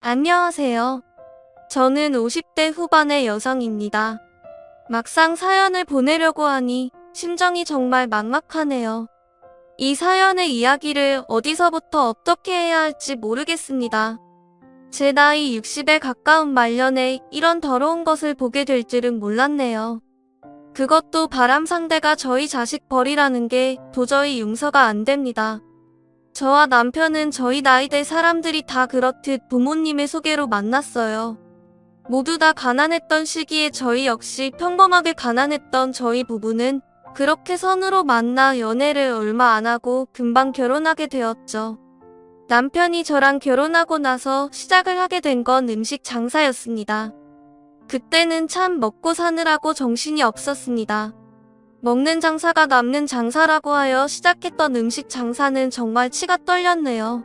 안녕하세요. 저는 50대 후반의 여성입니다. 막상 사연을 보내려고 하니 심정이 정말 막막하네요. 이 사연의 이야기를 어디서부터 어떻게 해야 할지 모르겠습니다. 제 나이 60에 가까운 말년에 이런 더러운 것을 보게 될 줄은 몰랐네요. 그것도 바람 상대가 저희 자식 버리라는 게 도저히 용서가 안 됩니다. 저와 남편은 저희 나이대 사람들이 다 그렇듯 부모님의 소개로 만났어요. 모두 다 가난했던 시기에 저희 역시 평범하게 가난했던 저희 부부는 그렇게 선으로 만나 연애를 얼마 안 하고 금방 결혼하게 되었죠. 남편이 저랑 결혼하고 나서 시작을 하게 된 건 음식 장사였습니다. 그때는 참 먹고 사느라고 정신이 없었습니다. 먹는 장사가 남는 장사라고 하여 시작했던 음식 장사는 정말 치가 떨렸네요.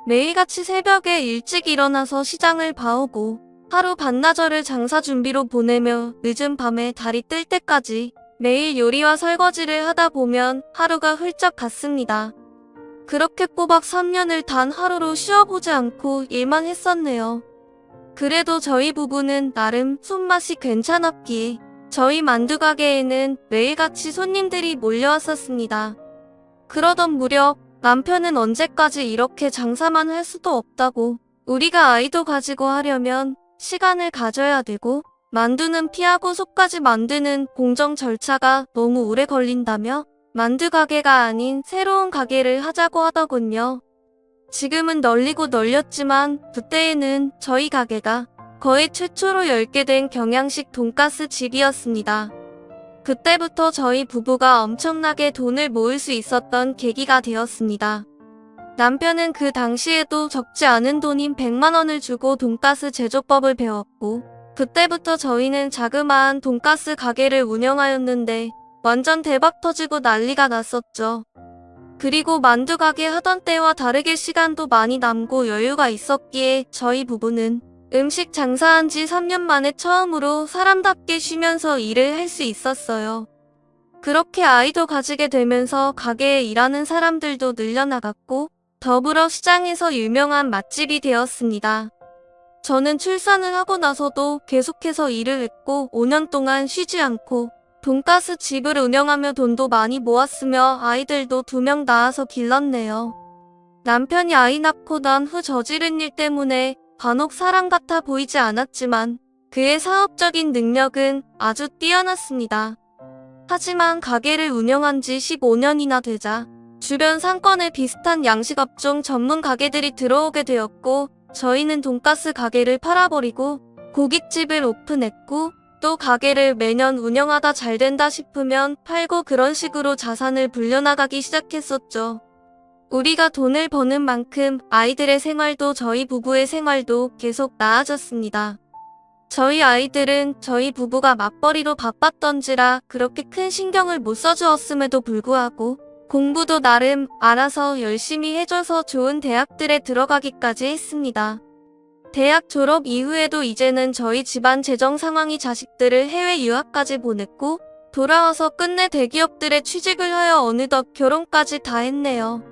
매일같이 새벽에 일찍 일어나서 시장을 봐오고 하루 반나절을 장사 준비로 보내며 늦은 밤에 달이 뜰 때까지 매일 요리와 설거지를 하다 보면 하루가 훌쩍 갔습니다. 그렇게 꼬박 3년을 단 하루로 쉬어보지 않고 일만 했었네요. 그래도 저희 부부는 나름 손맛이 괜찮았기에 저희 만두 가게에는 매일같이 손님들이 몰려왔었습니다. 그러던 무렵 남편은 언제까지 이렇게 장사만 할 수도 없다고, 우리가 아이도 가지고 하려면 시간을 가져야 되고 만두는 피하고 속까지 만드는 공정 절차가 너무 오래 걸린다며 만두 가게가 아닌 새로운 가게를 하자고 하더군요. 지금은 널리고 널렸지만 그때에는 저희 가게가 거의 최초로 열게 된 경양식 돈가스 집이었습니다. 그때부터 저희 부부가 엄청나게 돈을 모을 수 있었던 계기가 되었습니다. 남편은 그 당시에도 적지 않은 돈인 100만 원을 주고 돈가스 제조법을 배웠고, 그때부터 저희는 자그마한 돈가스 가게를 운영하였는데 완전 대박 터지고 난리가 났었죠. 그리고 만두 가게 하던 때와 다르게 시간도 많이 남고 여유가 있었기에 저희 부부는 음식 장사한 지 3년 만에 처음으로 사람답게 쉬면서 일을 할 수 있었어요. 그렇게 아이도 가지게 되면서 가게에 일하는 사람들도 늘려나갔고 더불어 시장에서 유명한 맛집이 되었습니다. 저는 출산을 하고 나서도 계속해서 일을 했고 5년 동안 쉬지 않고 돈가스 집을 운영하며 돈도 많이 모았으며 아이들도 2명 낳아서 길렀네요. 남편이 아이 낳고 난 후 저지른 일 때문에 간혹 사람 같아 보이지 않았지만 그의 사업적인 능력은 아주 뛰어났습니다. 하지만 가게를 운영한 지 15년이나 되자 주변 상권에 비슷한 양식업종 전문 가게들이 들어오게 되었고 저희는 돈가스 가게를 팔아버리고 고깃집을 오픈했고 또 가게를 매년 운영하다 잘 된다 싶으면 팔고 그런 식으로 자산을 불려나가기 시작했었죠. 우리가 돈을 버는 만큼 아이들의 생활도 저희 부부의 생활도 계속 나아졌습니다. 저희 아이들은 저희 부부가 맞벌이로 바빴던지라 그렇게 큰 신경을 못 써주었음에도 불구하고 공부도 나름 알아서 열심히 해줘서 좋은 대학들에 들어가기까지 했습니다. 대학 졸업 이후에도 이제는 저희 집안 재정 상황이 자식들을 해외 유학까지 보냈고 돌아와서 끝내 대기업들에 취직을 하여 어느덧 결혼까지 다 했네요.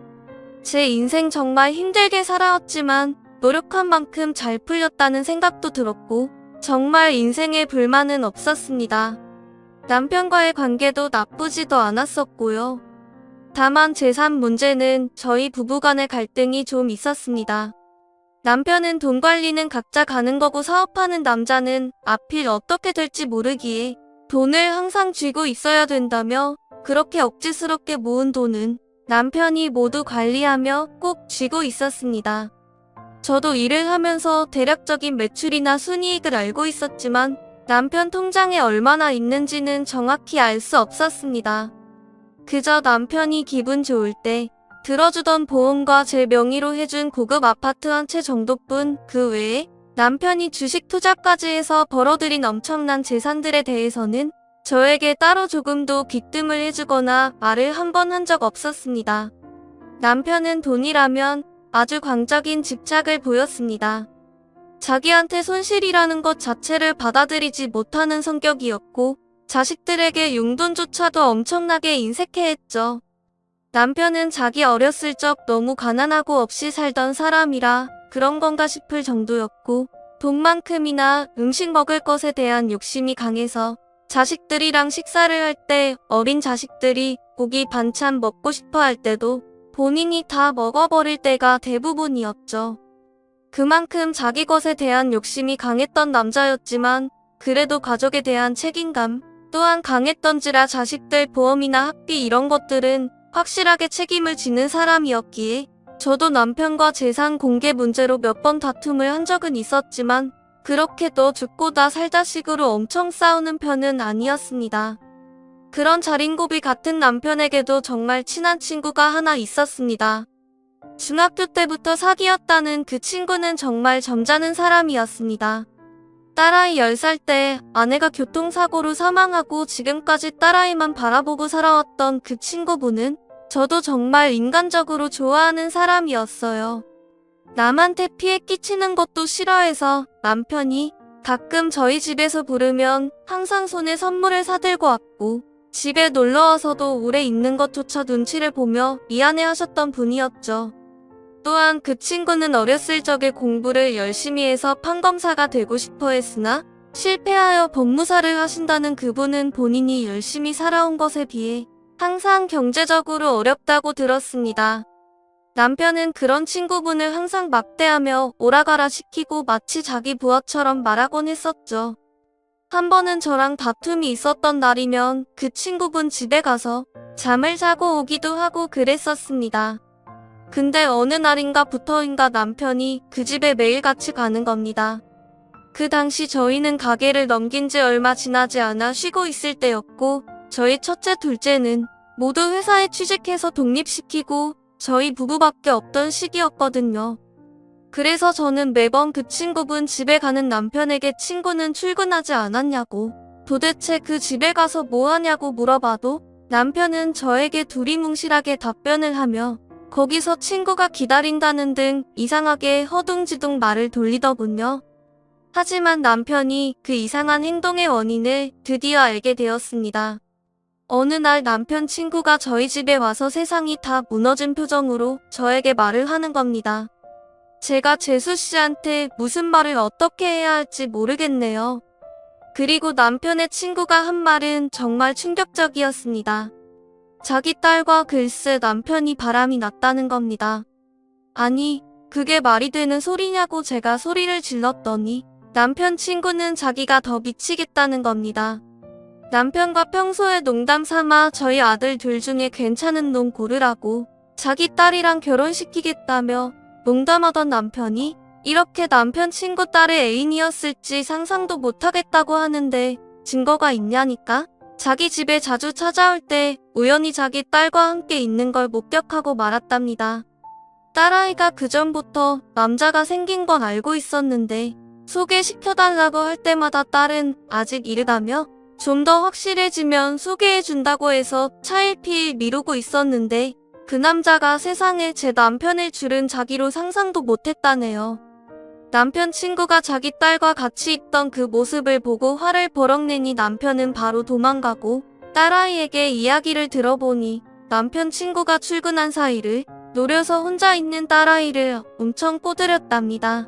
제 인생 정말 힘들게 살아왔지만 노력한 만큼 잘 풀렸다는 생각도 들었고 정말 인생에 불만은 없었습니다. 남편과의 관계도 나쁘지도 않았었고요. 다만 재산 문제는 저희 부부간의 갈등이 좀 있었습니다. 남편은 돈 관리는 각자 가는 거고 사업하는 남자는 앞일 어떻게 될지 모르기에 돈을 항상 쥐고 있어야 된다며 그렇게 억지스럽게 모은 돈은 남편이 모두 관리하며 꼭 쥐고 있었습니다. 저도 일을 하면서 대략적인 매출이나 순이익을 알고 있었지만 남편 통장에 얼마나 있는지는 정확히 알 수 없었습니다. 그저 남편이 기분 좋을 때 들어주던 보험과 제 명의로 해준 고급 아파트 한 채 정도뿐 그 외에 남편이 주식 투자까지 해서 벌어들인 엄청난 재산들에 대해서는 저에게 따로 조금도 귀뜸을 해주거나 말을 한 번 한 적 없었습니다. 남편은 돈이라면 아주 광적인 집착을 보였습니다. 자기한테 손실이라는 것 자체를 받아들이지 못하는 성격이었고 자식들에게 용돈조차도 엄청나게 인색해했죠. 남편은 자기 어렸을 적 너무 가난하고 없이 살던 사람이라 그런 건가 싶을 정도였고 돈만큼이나 음식 먹을 것에 대한 욕심이 강해서 자식들이랑 식사를 할 때 어린 자식들이 고기 반찬 먹고 싶어 할 때도 본인이 다 먹어버릴 때가 대부분이었죠. 그만큼 자기 것에 대한 욕심이 강했던 남자였지만 그래도 가족에 대한 책임감 또한 강했던지라 자식들 보험이나 학비 이런 것들은 확실하게 책임을 지는 사람이었기에 저도 남편과 재산 공개 문제로 몇 번 다툼을 한 적은 있었지만 그렇게 너 죽고 나 살자 식으로 엄청 싸우는 편은 아니었습니다. 그런 자린고비 같은 남편에게도 정말 친한 친구가 하나 있었습니다. 중학교 때부터 사귀었다는 그 친구는 정말 점잖은 사람이었습니다. 딸아이 10살 때 아내가 교통사고로 사망하고 지금까지 딸아이만 바라보고 살아왔던 그 친구분은 저도 정말 인간적으로 좋아하는 사람이었어요. 남한테 피해 끼치는 것도 싫어해서 남편이 가끔 저희 집에서 부르면 항상 손에 선물을 사들고 왔고 집에 놀러와서도 오래 있는 것조차 눈치를 보며 미안해하셨던 분이었죠. 또한 그 친구는 어렸을 적에 공부를 열심히 해서 판검사가 되고 싶어 했으나 실패하여 법무사를 하신다는 그분은 본인이 열심히 살아온 것에 비해 항상 경제적으로 어렵다고 들었습니다. 남편은 그런 친구분을 항상 막대하며 오라가라 시키고 마치 자기 부하처럼 말하곤 했었죠. 한 번은 저랑 다툼이 있었던 날이면 그 친구분 집에 가서 잠을 자고 오기도 하고 그랬었습니다. 근데 어느 날인가부터인가 남편이 그 집에 매일같이 가는 겁니다. 그 당시 저희는 가게를 넘긴 지 얼마 지나지 않아 쉬고 있을 때였고 저희 첫째 둘째는 모두 회사에 취직해서 독립시키고 저희 부부밖에 없던 시기였거든요. 그래서 저는 매번 그 친구분 집에 가는 남편에게 친구는 출근하지 않았냐고 도대체 그 집에 가서 뭐 하냐고 물어봐도 남편은 저에게 두리뭉실하게 답변을 하며 거기서 친구가 기다린다는 등 이상하게 허둥지둥 말을 돌리더군요. 하지만 남편이 그 이상한 행동의 원인을 드디어 알게 되었습니다. 어느 날 남편 친구가 저희 집에 와서 세상이 다 무너진 표정으로 저에게 말을 하는 겁니다. 제가 재수 씨한테 무슨 말을 어떻게 해야 할지 모르겠네요. 그리고 남편의 친구가 한 말은 정말 충격적이었습니다. 자기 딸과 글쎄 남편이 바람이 났다는 겁니다. 아니, 그게 말이 되는 소리냐고 제가 소리를 질렀더니 남편 친구는 자기가 더 미치겠다는 겁니다. 남편과 평소에 농담 삼아 저희 아들 둘 중에 괜찮은 놈 고르라고 자기 딸이랑 결혼시키겠다며 농담하던 남편이 이렇게 남편 친구 딸의 애인이었을지 상상도 못하겠다고 하는데 증거가 있냐니까? 자기 집에 자주 찾아올 때 우연히 자기 딸과 함께 있는 걸 목격하고 말았답니다. 딸아이가 그전부터 남자가 생긴 건 알고 있었는데 소개시켜달라고 할 때마다 딸은 아직 이르다며 좀 더 확실해지면 소개해준다고 해서 차일피일 미루고 있었는데 그 남자가 세상에 제 남편일 줄은 자기로 상상도 못했다네요. 남편 친구가 자기 딸과 같이 있던 그 모습을 보고 화를 버럭 내니 남편은 바로 도망가고 딸아이에게 이야기를 들어보니 남편 친구가 출근한 사이를 노려서 혼자 있는 딸아이를 엄청 꼬드렸답니다.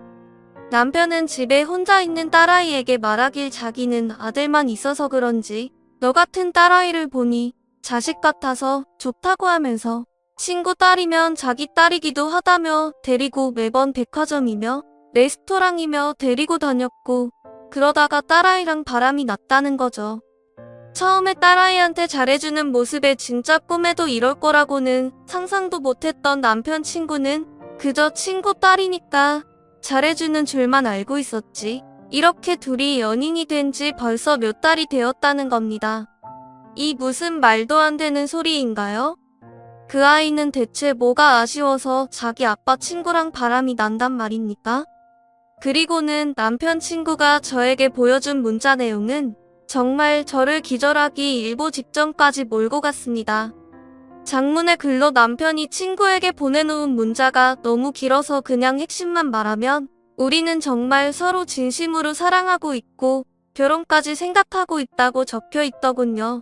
남편은 집에 혼자 있는 딸아이에게 말하길 자기는 아들만 있어서 그런지 너 같은 딸아이를 보니 자식 같아서 좋다고 하면서 친구 딸이면 자기 딸이기도 하다며 데리고 매번 백화점이며 레스토랑이며 데리고 다녔고 그러다가 딸아이랑 바람이 났다는 거죠. 처음에 딸아이한테 잘해주는 모습에 진짜 꿈에도 이럴 거라고는 상상도 못했던 남편 친구는 그저 친구 딸이니까 잘해주는 줄만 알고 있었지. 이렇게 둘이 연인이 된 지 벌써 몇 달이 되었다는 겁니다. 이 무슨 말도 안 되는 소리인가요? 그 아이는 대체 뭐가 아쉬워서 자기 아빠 친구랑 바람이 난단 말입니까? 그리고는 남편 친구가 저에게 보여준 문자 내용은 정말 저를 기절하기 일보 직전까지 몰고 갔습니다. 장문의 글로 남편이 친구에게 보내놓은 문자가 너무 길어서 그냥 핵심만 말하면 우리는 정말 서로 진심으로 사랑하고 있고 결혼까지 생각하고 있다고 적혀 있더군요.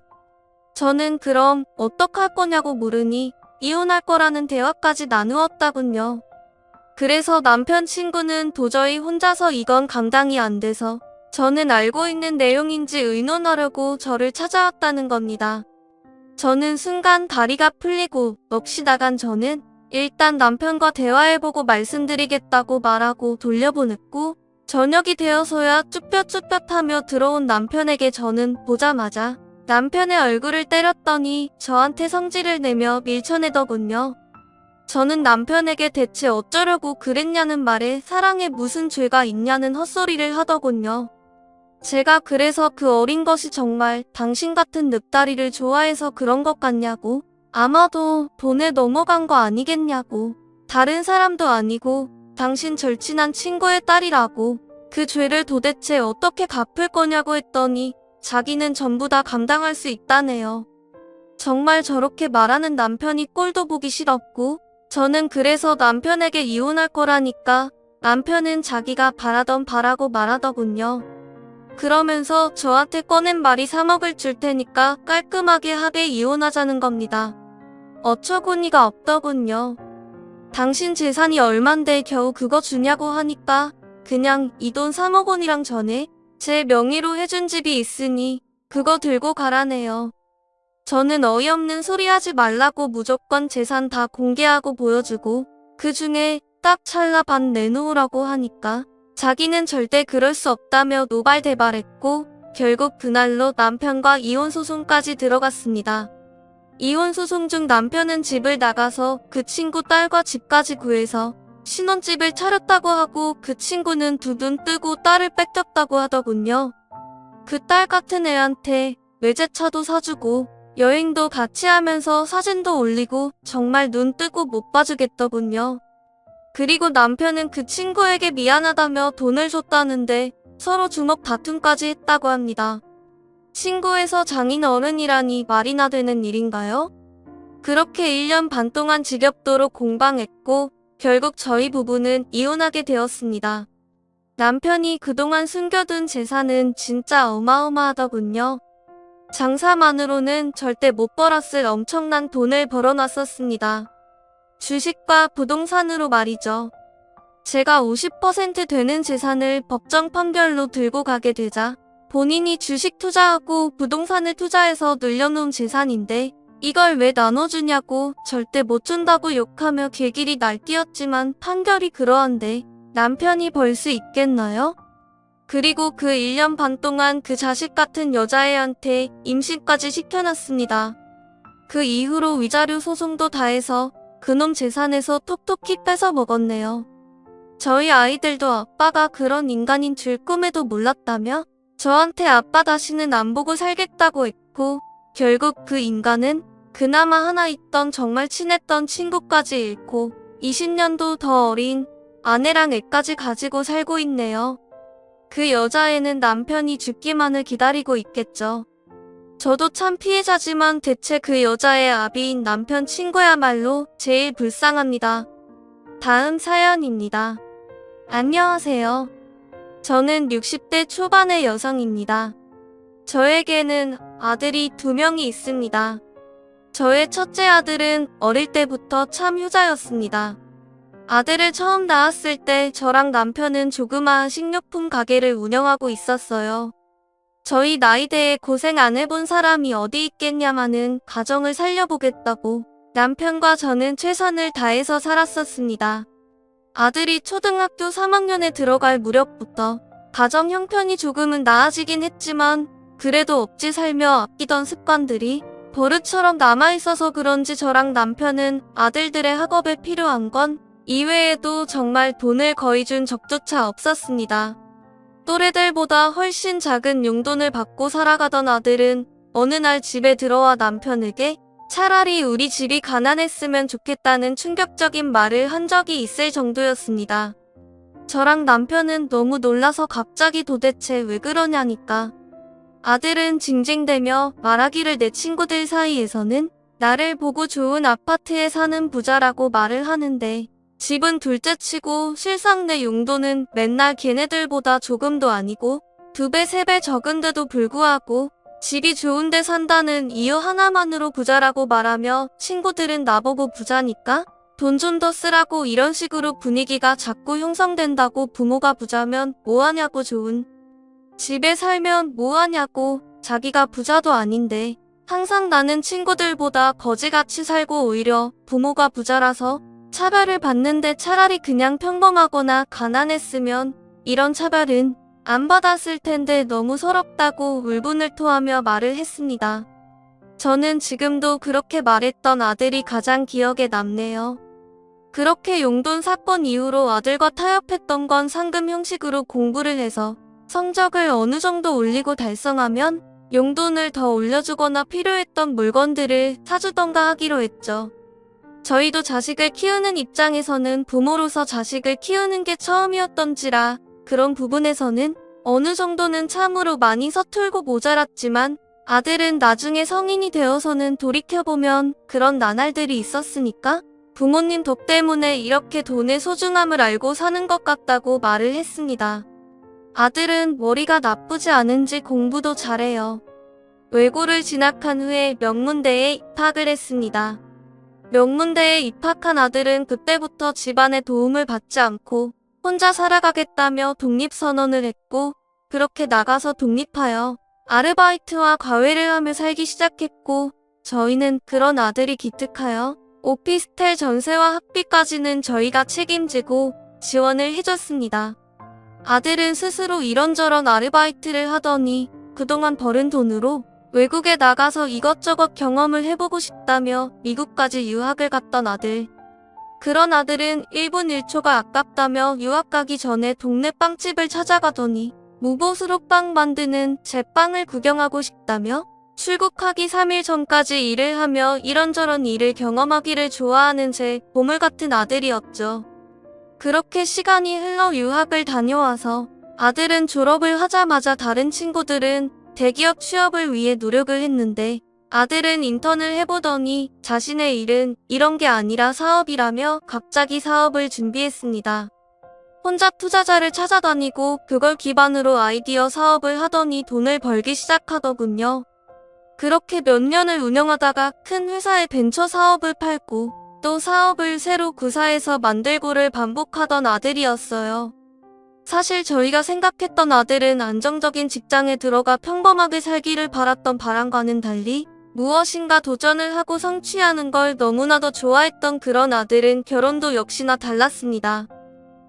저는 그럼 어떡할 거냐고 물으니 이혼할 거라는 대화까지 나누었다군요. 그래서 남편 친구는 도저히 혼자서 이건 감당이 안 돼서 저는 알고 있는 내용인지 의논하려고 저를 찾아왔다는 겁니다. 저는 순간 다리가 풀리고 넋이 나간 저는 일단 남편과 대화해보고 말씀드리겠다고 말하고 돌려보냈고, 저녁이 되어서야 쭈뼛쭈뼛하며 들어온 남편에게 저는 보자마자 남편의 얼굴을 때렸더니 저한테 성질을 내며 밀쳐내더군요. 저는 남편에게 대체 어쩌려고 그랬냐는 말에 사랑에 무슨 죄가 있냐는 헛소리를 하더군요. 제가 그래서 그 어린 것이 정말 당신 같은 늑다리를 좋아해서 그런 것 같냐고, 아마도 돈에 넘어간 거 아니겠냐고, 다른 사람도 아니고 당신 절친한 친구의 딸이라고, 그 죄를 도대체 어떻게 갚을 거냐고 했더니 자기는 전부 다 감당할 수 있다네요. 정말 저렇게 말하는 남편이 꼴도 보기 싫었고, 저는 그래서 남편에게 이혼할 거라니까 남편은 자기가 바라던 바라고 말하더군요. 그러면서 저한테 꺼낸 말이 3억을 줄 테니까 깔끔하게 하게 이혼하자는 겁니다. 어처구니가 없더군요. 당신 재산이 얼만데 겨우 그거 주냐고 하니까 그냥 이 돈 3억 원이랑 전에 제 명의로 해준 집이 있으니 그거 들고 가라네요. 저는 어이없는 소리 하지 말라고 무조건 재산 다 공개하고 보여주고 그 중에 딱 찰나 반 내놓으라고 하니까 자기는 절대 그럴 수 없다며 노발대발했고 결국 그날로 남편과 이혼소송까지 들어갔습니다. 이혼소송 중 남편은 집을 나가서 그 친구 딸과 집까지 구해서 신혼집을 차렸다고 하고 그 친구는 두 눈 뜨고 딸을 뺏겼다고 하더군요. 그 딸 같은 애한테 외제차도 사주고 여행도 같이 하면서 사진도 올리고 정말 눈 뜨고 못 봐주겠더군요. 그리고 남편은 그 친구에게 미안하다며 돈을 줬다는데 서로 주먹 다툼까지 했다고 합니다. 친구에서 장인 어른이라니 말이나 되는 일인가요? 그렇게 1년 반 동안 지겹도록 공방했고 결국 저희 부부는 이혼하게 되었습니다. 남편이 그동안 숨겨둔 재산은 진짜 어마어마하더군요. 장사만으로는 절대 못 벌었을 엄청난 돈을 벌어놨었습니다. 주식과 부동산으로 말이죠. 제가 50% 되는 재산을 법정 판결로 들고 가게 되자 본인이 주식 투자하고 부동산을 투자해서 늘려놓은 재산인데 이걸 왜 나눠주냐고 절대 못 준다고 욕하며 길길이 날뛰었지만 판결이 그러한데 남편이 벌 수 있겠나요? 그리고 그 1년 반 동안 그 자식 같은 여자애한테 임신까지 시켜놨습니다. 그 이후로 위자료 소송도 다 해서 그놈 재산에서 톡톡히 뺏어 먹었네요. 저희 아이들도 아빠가 그런 인간인 줄 꿈에도 몰랐다며 저한테 아빠 다시는 안 보고 살겠다고 했고 결국 그 인간은 그나마 하나 있던 정말 친했던 친구까지 잃고 20년도 더 어린 아내랑 애까지 가지고 살고 있네요. 그 여자애는 남편이 죽기만을 기다리고 있겠죠. 저도 참 피해자지만 대체 그 여자의 아비인 남편 친구야말로 제일 불쌍합니다. 다음 사연입니다. 안녕하세요. 저는 60대 초반의 여성입니다. 저에게는 아들이 2명이 있습니다. 저의 첫째 아들은 어릴 때부터 참 효자였습니다. 아들을 처음 낳았을 때 저랑 남편은 조그마한 식료품 가게를 운영하고 있었어요. 저희 나이대에 고생 안 해본 사람이 어디 있겠냐마는 가정을 살려보겠다고 남편과 저는 최선을 다해서 살았었습니다. 아들이 초등학교 3학년에 들어갈 무렵부터 가정 형편이 조금은 나아지긴 했지만 그래도 억지 살며 아끼던 습관들이 버릇처럼 남아있어서 그런지 저랑 남편은 아들들의 학업에 필요한 건 이외에도 정말 돈을 거의 준 적조차 없었습니다. 또래들보다 훨씬 작은 용돈을 받고 살아가던 아들은 어느 날 집에 들어와 남편에게 차라리 우리 집이 가난했으면 좋겠다는 충격적인 말을 한 적이 있을 정도였습니다. 저랑 남편은 너무 놀라서 갑자기 도대체 왜 그러냐니까. 아들은 징징대며 말하기를 내 친구들 사이에서는 나를 보고 좋은 아파트에 사는 부자라고 말을 하는데 집은 둘째치고 실상 내 용돈은 맨날 걔네들보다 조금도 아니고 2배, 3배 적은데도 불구하고 집이 좋은데 산다는 이유 하나만으로 부자라고 말하며 친구들은 나보고 부자니까 돈 좀 더 쓰라고 이런 식으로 분위기가 자꾸 형성된다고. 부모가 부자면 뭐하냐고, 좋은 집에 살면 뭐하냐고. 자기가 부자도 아닌데 항상 나는 친구들보다 거지같이 살고 오히려 부모가 부자라서 차별을 받는데 차라리 그냥 평범하거나 가난했으면 이런 차별은 안 받았을 텐데 너무 서럽다고 울분을 토하며 말을 했습니다. 저는 지금도 그렇게 말했던 아들이 가장 기억에 남네요. 그렇게 용돈 사건 이후로 아들과 타협했던 건 상금 형식으로 공부를 해서 성적을 어느 정도 올리고 달성하면 용돈을 더 올려주거나 필요했던 물건들을 사주던가 하기로 했죠. 저희도 자식을 키우는 입장에서는 부모로서 자식을 키우는 게 처음이었던지라 그런 부분에서는 어느 정도는 참으로 많이 서툴고 모자랐지만 아들은 나중에 성인이 되어서는 돌이켜보면 그런 나날들이 있었으니까 부모님 덕 때문에 이렇게 돈의 소중함을 알고 사는 것 같다고 말을 했습니다. 아들은 머리가 나쁘지 않은지 공부도 잘해요. 외고를 진학한 후에 명문대에 입학을 했습니다. 명문대에 입학한 아들은 그때부터 집안의 도움을 받지 않고 혼자 살아가겠다며 독립선언을 했고 그렇게 나가서 독립하여 아르바이트와 과외를 하며 살기 시작했고 저희는 그런 아들이 기특하여 오피스텔 전세와 학비까지는 저희가 책임지고 지원을 해줬습니다. 아들은 스스로 이런저런 아르바이트를 하더니 그동안 벌은 돈으로 외국에 나가서 이것저것 경험을 해보고 싶다며 미국까지 유학을 갔던 아들. 그런 아들은 1분 1초가 아깝다며 유학 가기 전에 동네 빵집을 찾아가더니 무보수로 빵 만드는 제 빵을 구경하고 싶다며 출국하기 3일 전까지 일을 하며 이런저런 일을 경험하기를 좋아하는 제 보물 같은 아들이었죠. 그렇게 시간이 흘러 유학을 다녀와서 아들은 졸업을 하자마자 다른 친구들은 대기업 취업을 위해 노력을 했는데 아들은 인턴을 해보더니 자신의 일은 이런 게 아니라 사업이라며 갑자기 사업을 준비했습니다. 혼자 투자자를 찾아다니고 그걸 기반으로 아이디어 사업을 하더니 돈을 벌기 시작하더군요. 그렇게 몇 년을 운영하다가 큰 회사의 벤처 사업을 팔고 또 사업을 새로 구사해서 만들고를 반복하던 아들이었어요. 사실 저희가 생각했던 아들은 안정적인 직장에 들어가 평범하게 살기를 바랐던 바람과는 달리 무엇인가 도전을 하고 성취하는 걸 너무나도 좋아했던 그런 아들은 결혼도 역시나 달랐습니다.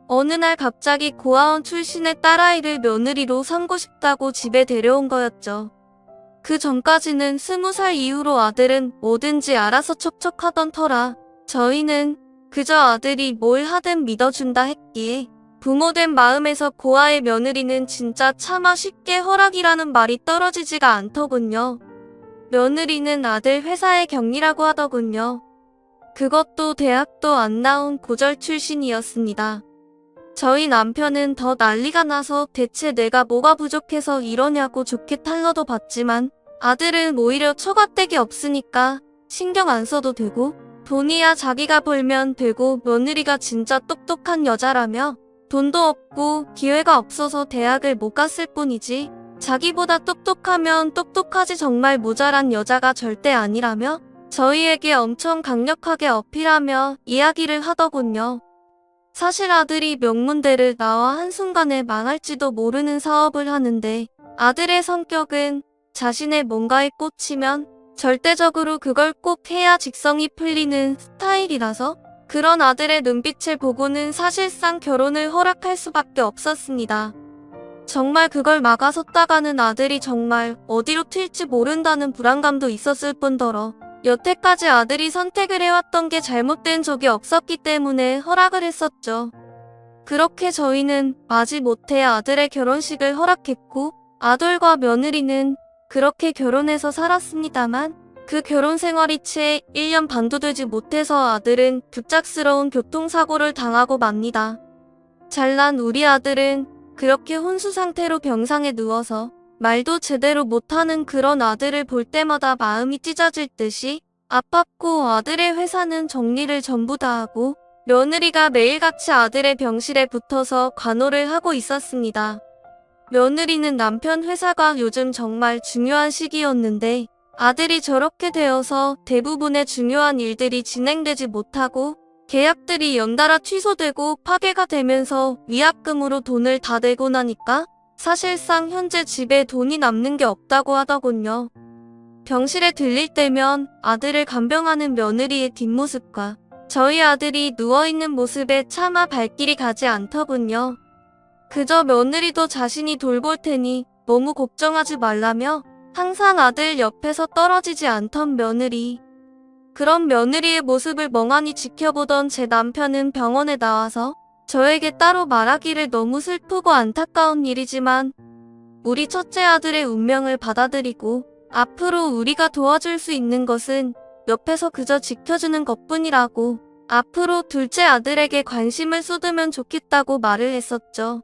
어느 날 갑자기 고아원 출신의 딸아이를 며느리로 삼고 싶다고 집에 데려온 거였죠. 그 전까지는 20살 이후로 아들은 뭐든지 알아서 척척하던 터라 저희는 그저 아들이 뭘 하든 믿어준다 했기에 부모된 마음에서 고아의 며느리는 진짜 차마 쉽게 허락이라는 말이 떨어지지가 않더군요. 며느리는 아들 회사의 경리라고 하더군요. 그것도 대학도 안 나온 고졸 출신이었습니다. 저희 남편은 더 난리가 나서 대체 내가 뭐가 부족해서 이러냐고 좋게 탄러도 받지만 아들은 오히려 처가댁이 없으니까 신경 안 써도 되고 돈이야 자기가 벌면 되고 며느리가 진짜 똑똑한 여자라며 돈도 없고 기회가 없어서 대학을 못 갔을 뿐이지 자기보다 똑똑하면 똑똑하지 정말 모자란 여자가 절대 아니라며 저희에게 엄청 강력하게 어필하며 이야기를 하더군요. 사실 아들이 명문대를 나와 한순간에 망할지도 모르는 사업을 하는데 아들의 성격은 자신의 뭔가에 꽂히면 절대적으로 그걸 꼭 해야 직성이 풀리는 스타일이라서 그런 아들의 눈빛을 보고는 사실상 결혼을 허락할 수밖에 없었습니다. 정말 그걸 막아섰다가는 아들이 정말 어디로 튈지 모른다는 불안감도 있었을 뿐더러 여태까지 아들이 선택을 해왔던 게 잘못된 적이 없었기 때문에 허락을 했었죠. 그렇게 저희는 마지못해 아들의 결혼식을 허락했고 아들과 며느리는 그렇게 결혼해서 살았습니다만 그 결혼 생활이 채 1년 반도 되지 못해서 아들은 급작스러운 교통사고를 당하고 맙니다. 잘난 우리 아들은 그렇게 혼수 상태로 병상에 누워서 말도 제대로 못하는 그런 아들을 볼 때마다 마음이 찢어질 듯이 아팠고 아들의 회사는 정리를 전부 다 하고 며느리가 매일같이 아들의 병실에 붙어서 간호를 하고 있었습니다. 며느리는 남편 회사가 요즘 정말 중요한 시기였는데 아들이 저렇게 되어서 대부분의 중요한 일들이 진행되지 못하고 계약들이 연달아 취소되고 파기가 되면서 위약금으로 돈을 다 내고 나니까 사실상 현재 집에 돈이 남는 게 없다고 하더군요. 병실에 들릴 때면 아들을 간병하는 며느리의 뒷모습과 저희 아들이 누워있는 모습에 차마 발길이 가지 않더군요. 그저 며느리도 자신이 돌볼 테니 너무 걱정하지 말라며 항상 아들 옆에서 떨어지지 않던 며느리. 그런 며느리의 모습을 멍하니 지켜보던 제 남편은 병원에 나와서 저에게 따로 말하기를 너무 슬프고 안타까운 일이지만 우리 첫째 아들의 운명을 받아들이고 앞으로 우리가 도와줄 수 있는 것은 옆에서 그저 지켜주는 것뿐이라고 앞으로 둘째 아들에게 관심을 쏟으면 좋겠다고 말을 했었죠.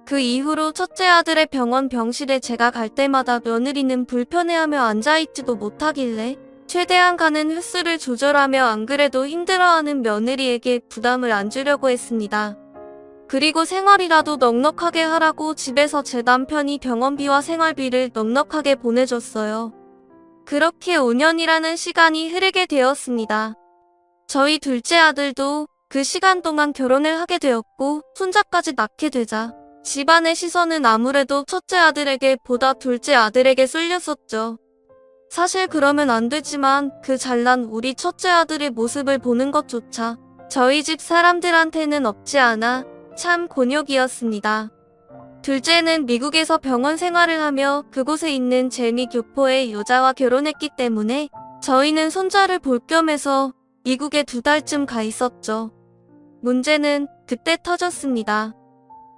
그 이후로 첫째 아들의 병원 병실에 제가 갈 때마다 며느리는 불편해하며 앉아있지도 못하길래 최대한 가는 횟수를 조절하며 안 그래도 힘들어하는 며느리에게 부담을 안 주려고 했습니다. 그리고 생활이라도 넉넉하게 하라고 집에서 제 남편이 병원비와 생활비를 넉넉하게 보내줬어요. 그렇게 5년이라는 시간이 흐르게 되었습니다. 저희 둘째 아들도 그 시간 동안 결혼을 하게 되었고 손자까지 낳게 되자 집안의 시선은 아무래도 첫째 아들에게 보다 둘째 아들에게 쏠렸었죠. 사실 그러면 안 되지만 그 잘난 우리 첫째 아들의 모습을 보는 것조차 저희 집 사람들한테는 없지 않아 참 곤욕이었습니다. 둘째는 미국에서 병원 생활을 하며 그곳에 있는 재미 교포의 여자와 결혼했기 때문에 저희는 손자를 볼 겸해서 미국에 2달쯤 가 있었죠. 문제는 그때 터졌습니다.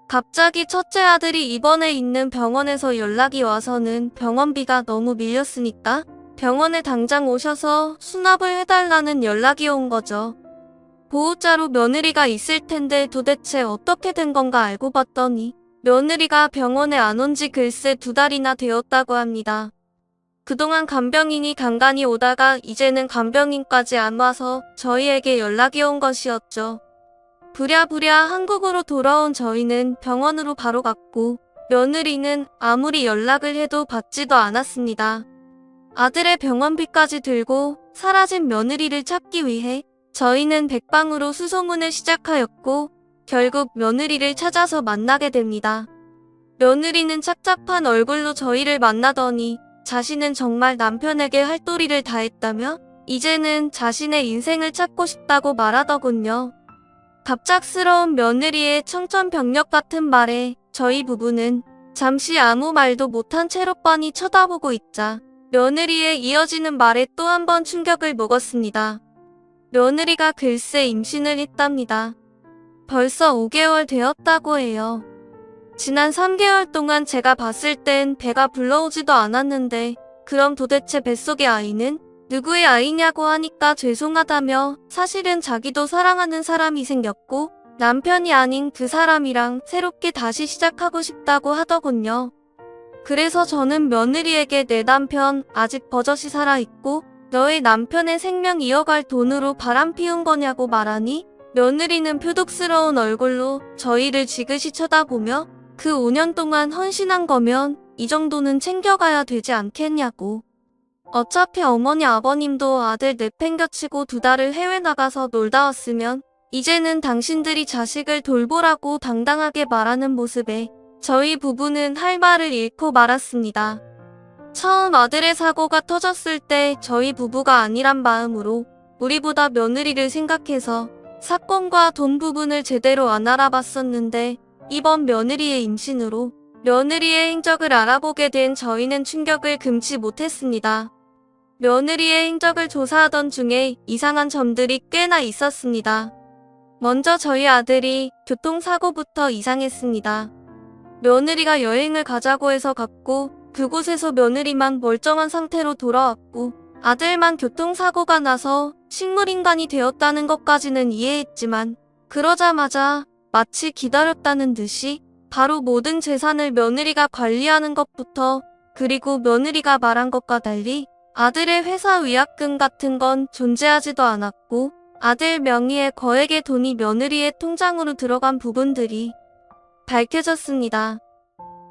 갑자기 첫째 아들이 입원해 있는 병원에서 연락이 와서는 병원비가 너무 밀렸으니까 병원에 당장 오셔서 수납을 해달라는 연락이 온 거죠. 보호자로 며느리가 있을 텐데 도대체 어떻게 된 건가 알고 봤더니 며느리가 병원에 안 온 지 글쎄 2달이나 되었다고 합니다. 그동안 간병인이 간간히 오다가 이제는 간병인까지 안 와서 저희에게 연락이 온 것이었죠. 부랴부랴 한국으로 돌아온 저희는 병원으로 바로 갔고 며느리는 아무리 연락을 해도 받지도 않았습니다. 아들의 병원비까지 들고 사라진 며느리를 찾기 위해 저희는 백방으로 수소문을 시작하였고 결국 며느리를 찾아서 만나게 됩니다. 며느리는 착잡한 얼굴로 저희를 만나더니 자신은 정말 남편에게 할 도리를 다했다며 이제는 자신의 인생을 찾고 싶다고 말하더군요. 갑작스러운 며느리의 청천벽력 같은 말에 저희 부부는 잠시 아무 말도 못한 채로 빤히 쳐다보고 있자 며느리의 이어지는 말에 또 한 번 충격을 먹었습니다. 며느리가 글쎄 임신을 했답니다. 벌써 5개월 되었다고 해요. 지난 3개월 동안 제가 봤을 땐 배가 불러오지도 않았는데 그럼 도대체 뱃속의 아이는 누구의 아이냐고 하니까 죄송하다며 사실은 자기도 사랑하는 사람이 생겼고 남편이 아닌 그 사람이랑 새롭게 다시 시작하고 싶다고 하더군요. 그래서 저는 며느리에게 내 남편 아직 버젓이 살아있고 너의 남편의 생명 이어갈 돈으로 바람 피운 거냐고 말하니 며느리는 표독스러운 얼굴로 저희를 지그시 쳐다보며 그 5년 동안 헌신한 거면 이 정도는 챙겨가야 되지 않겠냐고. 어차피 어머니 아버님도 아들 내팽겨치고 2달을 해외 나가서 놀다 왔으면 이제는 당신들이 자식을 돌보라고 당당하게 말하는 모습에 저희 부부는 할 말을 잃고 말았습니다. 처음 아들의 사고가 터졌을 때 저희 부부가 아니란 마음으로 우리보다 며느리를 생각해서 사건과 돈 부분을 제대로 안 알아봤었는데 이번 며느리의 임신으로 며느리의 행적을 알아보게 된 저희는 충격을 금치 못했습니다. 며느리의 행적을 조사하던 중에 이상한 점들이 꽤나 있었습니다. 먼저 저희 아들이 교통사고부터 이상했습니다. 며느리가 여행을 가자고 해서 갔고 그곳에서 며느리만 멀쩡한 상태로 돌아왔고 아들만 교통사고가 나서 식물인간이 되었다는 것까지는 이해했지만 그러자마자 마치 기다렸다는 듯이 바로 모든 재산을 며느리가 관리하는 것부터 그리고 며느리가 말한 것과 달리 아들의 회사 위약금 같은 건 존재하지도 않았고 아들 명의의 거액의 돈이 며느리의 통장으로 들어간 부분들이 밝혀졌습니다.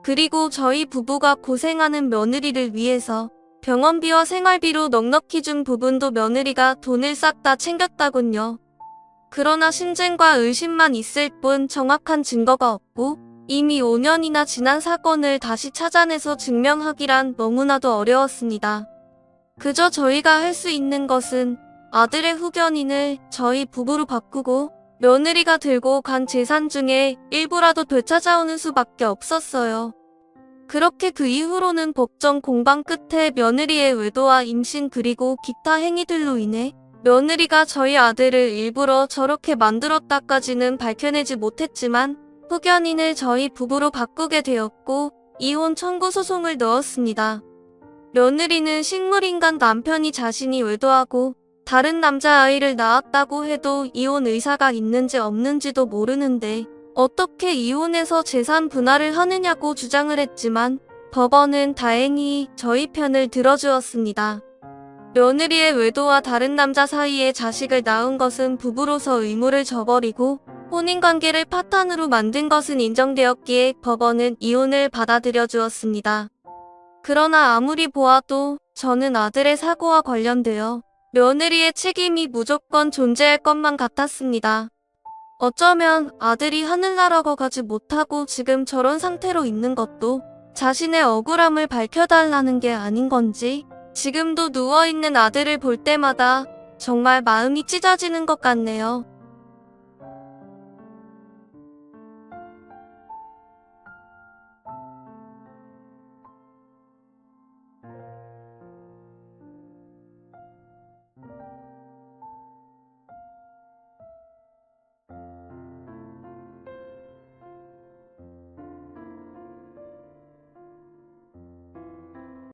그리고 저희 부부가 고생하는 며느리를 위해서 병원비와 생활비로 넉넉히 준 부분도 며느리가 돈을 싹 다 챙겼다군요. 그러나 심증과 의심만 있을 뿐 정확한 증거가 없고 이미 5년이나 지난 사건을 다시 찾아내서 증명하기란 너무나도 어려웠습니다. 그저 저희가 할 수 있는 것은 아들의 후견인을 저희 부부로 바꾸고 며느리가 들고 간 재산 중에 일부라도 되찾아오는 수밖에 없었어요. 그렇게 그 이후로는 법정 공방 끝에 며느리의 외도와 임신 그리고 기타 행위들로 인해 며느리가 저희 아들을 일부러 저렇게 만들었다까지는 밝혀내지 못했지만 후견인을 저희 부부로 바꾸게 되었고 이혼 청구 소송을 넣었습니다. 며느리는 식물인간 남편이 자신이 외도하고 다른 남자아이를 낳았다고 해도 이혼 의사가 있는지 없는지도 모르는데 어떻게 이혼해서 재산 분할을 하느냐고 주장을 했지만 법원은 다행히 저희 편을 들어주었습니다. 며느리의 외도와 다른 남자 사이에 자식을 낳은 것은 부부로서 의무를 저버리고 혼인관계를 파탄으로 만든 것은 인정되었기에 법원은 이혼을 받아들여 주었습니다. 그러나 아무리 보아도 저는 아들의 사고와 관련되어 며느리의 책임이 무조건 존재할 것만 같았습니다. 어쩌면 아들이 하늘나라고 가지 못하고 지금 저런 상태로 있는 것도 자신의 억울함을 밝혀달라는 게 아닌 건지 지금도 누워있는 아들을 볼 때마다 정말 마음이 찢어지는 것 같네요.